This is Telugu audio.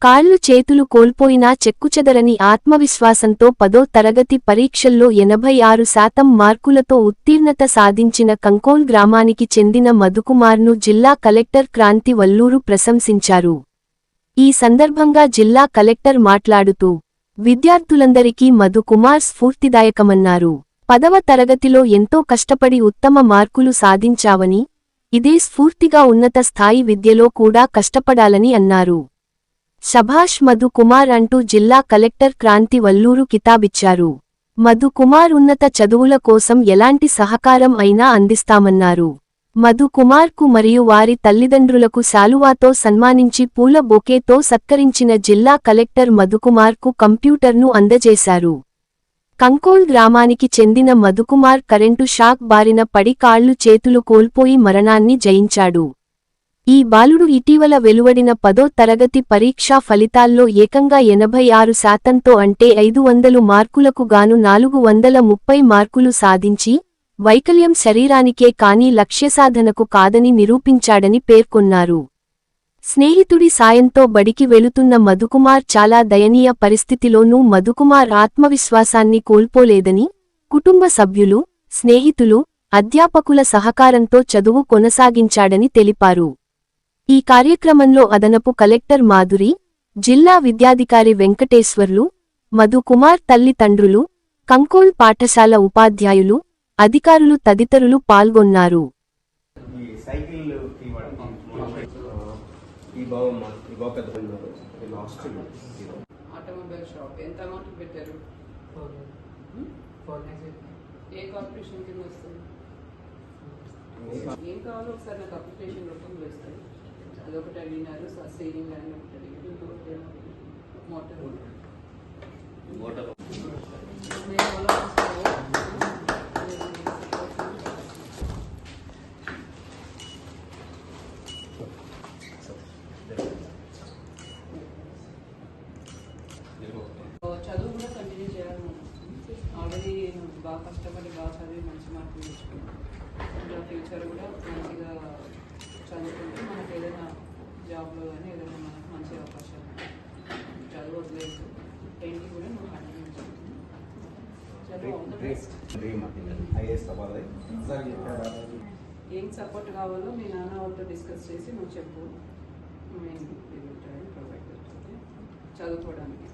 కాళ్లు చేతులు కోల్పోయినా చెక్కుచెదరని ఆత్మవిశ్వాసంతో 10వ తరగతి పరీక్షల్లో 86% మార్కులతో ఉత్తీర్ణత సాధించిన కంకోల్ గ్రామానికి చెందిన మధుకుమార్ను జిల్లా కలెక్టర్ క్రాంతి వల్లూరు ప్రశంసించారు. ఈ సందర్భంగా జిల్లా కలెక్టర్ మాట్లాడుతూ విద్యార్థులందరికీ మధుకుమార్ స్ఫూర్తిదాయకమన్నారు. 10వ తరగతిలో ఎంతో కష్టపడి ఉత్తమ మార్కులు సాధించావని, ఇదే స్ఫూర్తిగా ఉన్నత స్థాయి విద్యలో కూడా కష్టపడాలని అన్నారు. శభాష్ మధుకుమార్ అంటూ జిల్లా కలెక్టర్ క్రాంతి వల్లూరు కితాబిచ్చారు. మధుకుమార్ ఉన్నత చదువుల కోసం ఎలాంటి సహకారం అయినా అందిస్తామన్నారు. మధుకుమార్కు మరియు వారి తల్లిదండ్రులకు శాలువాతో సన్మానించి పూల బొకేతో సత్కరించిన జిల్లా కలెక్టర్ మధుకుమార్కు కంప్యూటర్ను అందజేశారు. కంకోల్ గ్రామానికి చెందిన మధుకుమార్ కరెంటు షాక్ బారిన పడి కాళ్లు చేతులు కోల్పోయి మరణాన్ని జయించాడు. ఈ బాలుడు ఇటీవల వెలువడిన 10వ తరగతి పరీక్షా ఫలితాల్లో ఏకంగా 86%తో అంటే 500 మార్కులకు గాను 430 మార్కులు సాధించి, వైకల్యం శరీరానికే కానీ లక్ష్యసాధనకు కాదని నిరూపించాడని పేర్కొన్నారు. స్నేహితుడి సాయంతో బడికి వెళుతున్న మధుకుమార్ చాలా దయనీయ పరిస్థితిలోనూ మధుకుమార్ ఆత్మవిశ్వాసాన్ని కోల్పోలేదని, కుటుంబ సభ్యులు, స్నేహితులు, అధ్యాపకుల సహకారంతో చదువు కొనసాగించాడని తెలిపారు. ఈ కార్యక్రమంలో అదనపు కలెక్టర్ మాధురి, జిల్లా విద్యాధికారి వెంకటేశ్వర్లు, మధుకుమార్ తల్లిదండ్రులు, కంకోల్ పాఠశాల ఉపాధ్యాయులు, అధికారులు తదితరులు పాల్గొన్నారు. ఏం కావాలో ఒకసారి నాకు అప్లికేషన్ రూపంలో ఇస్తాయి. అదొకటి అడిగినారు, స్టీరింగ్ ల్యాండ్ ఒకటి అడిగారు, ఇంకొకటి మోటార్ చదువు కూడా కంటిన్యూ చేయాలి. ఆల్రెడీ బాగా కష్టపడి బాగా చదివి మంచి మార్కులు తెచ్చుకున్నాను. ఇంకా ఫ్యూచర్ కూడా మంచిగా చదువుకుంటే మనకు ఏదైనా జాబ్లో కానీ ఏదైనా మనకు మంచి అవకాశాలు చదువు వదిలేదు. పెయింటింగ్ కూడా నువ్వు కంటిన్యూ చేయాలి. ఏం సపోర్ట్ కావాలో మీ నాన్న వాళ్ళతో డిస్కస్ చేసి నువ్వు చెప్పు. మేము ప్రొవైడ్ చేస్తుంది చదువుకోవడానికి.